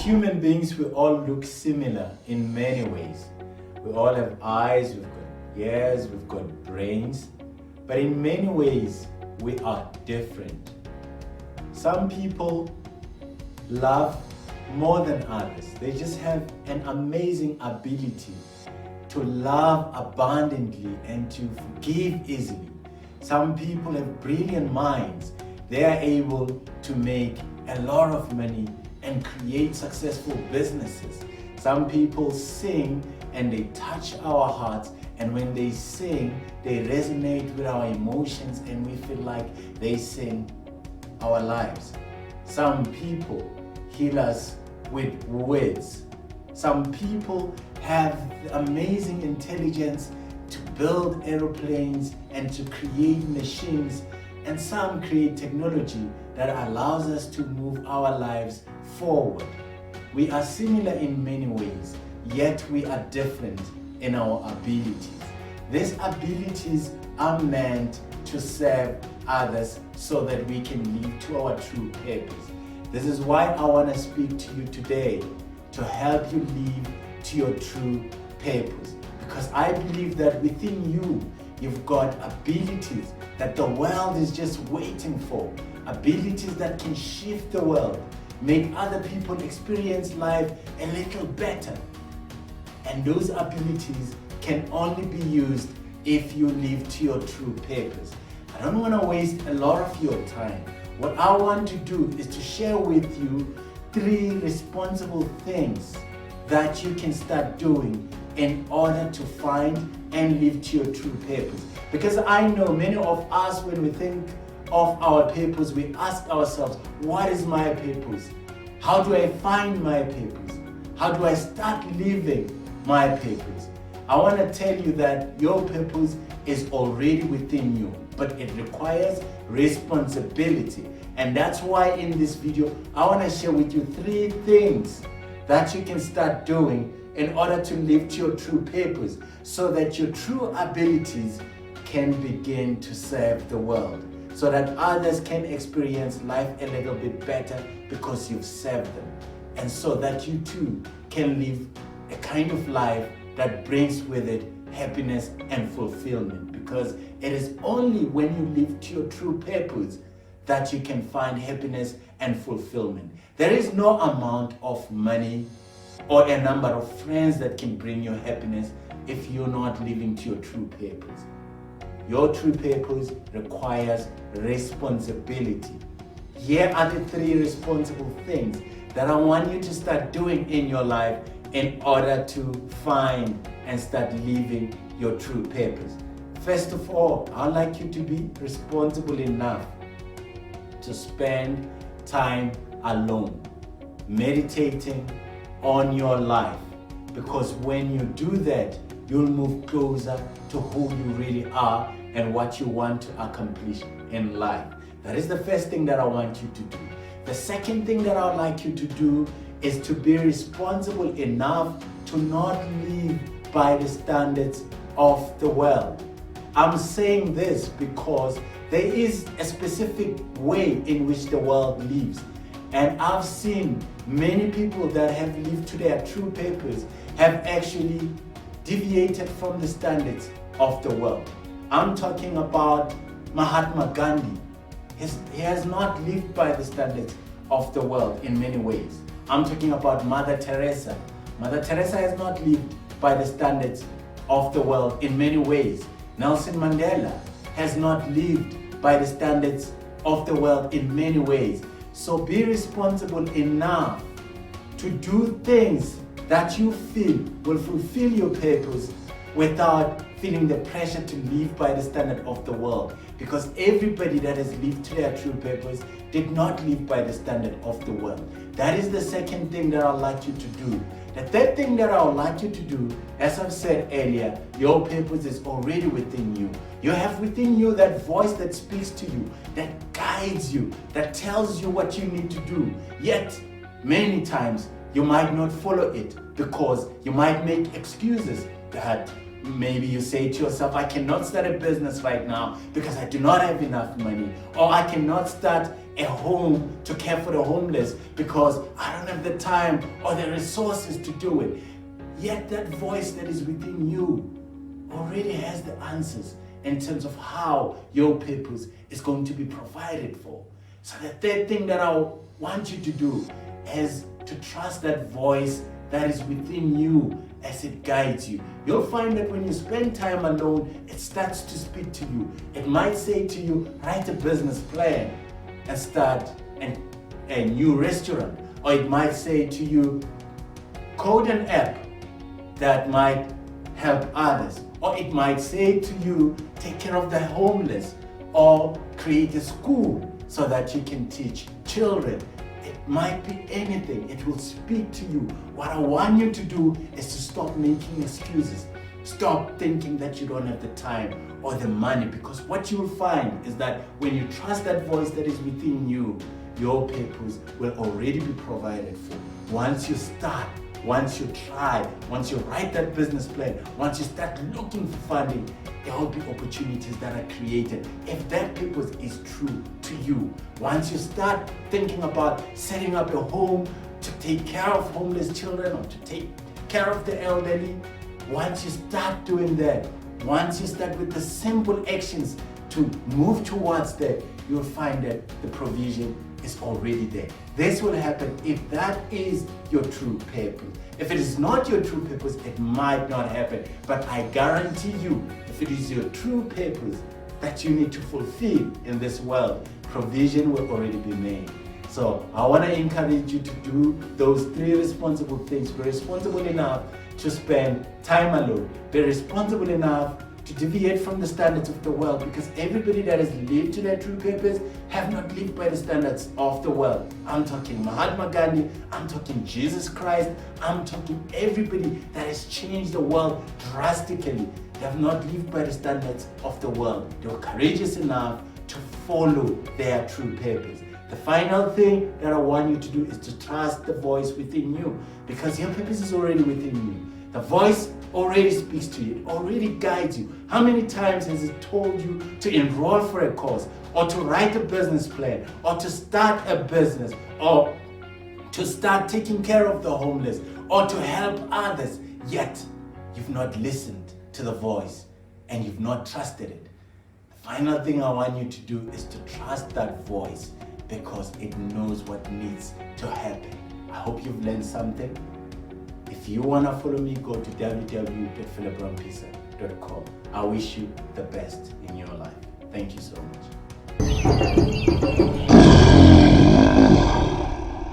human beings, we all look similar in many ways. We all have eyes, we've got ears, we've got brains, but in many ways, we are different. Some people love more than others. They just have an amazing ability to love abundantly and to forgive easily. Some people have brilliant minds. They are able to make a lot of money and create successful businesses. Some people sing and they touch our hearts, and when they sing, they resonate with our emotions and we feel like they sing our lives. Some people heal us with words. Some people have amazing intelligence to build aeroplanes and to create machines, and some create technology that allows us to move our lives forward. We are similar in many ways, yet we are different in our abilities. These abilities are meant to serve others so that we can live to our true purpose. This is why I want to speak to you today, to help you live to your true purpose. Because I believe that within you, you've got abilities that the world is just waiting for. Abilities that can shift the world, make other people experience life a little better. And those abilities can only be used if you live to your true purpose. I don't want to waste a lot of your time. What I want to do is to share with you 3 responsible things that you can start doing in order to find and live to your true purpose. Because I know many of us, when we think of our purpose, we ask ourselves, what is my purpose? How do I find my purpose? How do I start living my purpose? I want to tell you that your purpose is already within you, but it requires responsibility. And that's why in this video, I want to share with you 3 things that you can start doing in order to live to your true purpose, so that your true abilities can begin to serve the world, so that others can experience life a little bit better because you've served them, and so that you too can live a kind of life that brings with it happiness and fulfillment. Because it is only when you live to your true purpose that you can find happiness and fulfillment. There is no amount of money or a number of friends that can bring you happiness if you're not living to your true purpose. Your true purpose requires responsibility. Here are the 3 responsible things that I want you to start doing in your life in order to find and start living your true purpose. First of all, I'd like you to be responsible enough to spend time alone, meditating on your life. Because when you do that, you'll move closer to who you really are and what you want to accomplish in life. That is the first thing that I want you to do. The second thing that I would like you to do is to be responsible enough to not live by the standards of the world. I'm saying this because there is a specific way in which the world lives. And I've seen many people that have lived to their true purpose have actually deviated from the standards of the world. I'm talking about Mahatma Gandhi. He has not lived by the standards of the world in many ways. I'm talking about Mother Teresa. Mother Teresa has not lived by the standards of the world in many ways. Nelson Mandela has not lived by the standards of the world in many ways. So be responsible enough to do things that you feel will fulfill your purpose without feeling the pressure to live by the standard of the world. Because everybody that has lived to their true purpose did not live by the standard of the world. That is the second thing that I'd like you to do. The third thing that I would like you to do, as I've said earlier, your purpose is already within you. You have within you that voice that speaks to you, that guides you, that tells you what you need to do. Yet, many times, you might not follow it because you might make excuses that maybe you say to yourself, I cannot start a business right now because I do not have enough money, or I cannot start a home to care for the homeless because I don't have the time or the resources to do it. Yet that voice that is within you already has the answers in terms of how your purpose is going to be provided for. So the third thing that I want you to do is to trust that voice that is within you as it guides you. You'll find that when you spend time alone, it starts to speak to you. It might say to you, write a business plan and start a new restaurant. Or it might say to you, code an app that might help others. Or it might say to you, take care of the homeless, or create a school so that you can teach children. It might be anything. It will speak to you. What I want you to do is to stop making excuses. Stop thinking that you don't have the time or the money, because what you will find is that when you trust that voice that is within you, your purpose will already be provided for. Once you start, once you try, once you write that business plan, once you start looking for funding, there will be opportunities that are created. If that purpose is true to you, once you start thinking about setting up a home to take care of homeless children or to take care of the elderly, once you start doing that, once you start with the simple actions to move towards that, you'll find that the provision is already there. This will happen if that is your true purpose. If it is not your true purpose, it might not happen. But I guarantee you, if it is your true purpose that you need to fulfill in this world, provision will already be made. So I want to encourage you to do those 3 responsible things. Be responsible enough to spend time alone. Be responsible enough to deviate from the standards of the world, because everybody that has lived to their true purpose have not lived by the standards of the world. I'm talking Mahatma Gandhi, I'm talking Jesus Christ, I'm talking everybody that has changed the world drastically. They have not lived by the standards of the world. They were courageous enough to follow their true purpose. The final thing that I want you to do is to trust the voice within you, because your purpose is already within you. The voice already speaks to you, it already guides you. How many times has it told you to enroll for a course, or to write a business plan, or to start a business, or to start taking care of the homeless, or to help others, yet you've not listened to the voice and you've not trusted it? The final thing I want you to do is to trust that voice, because it knows what needs to happen. I hope you've learned something. If you want to follow me, go to www.PhillipRamphisa.com. I wish you the best in your life. Thank you so much.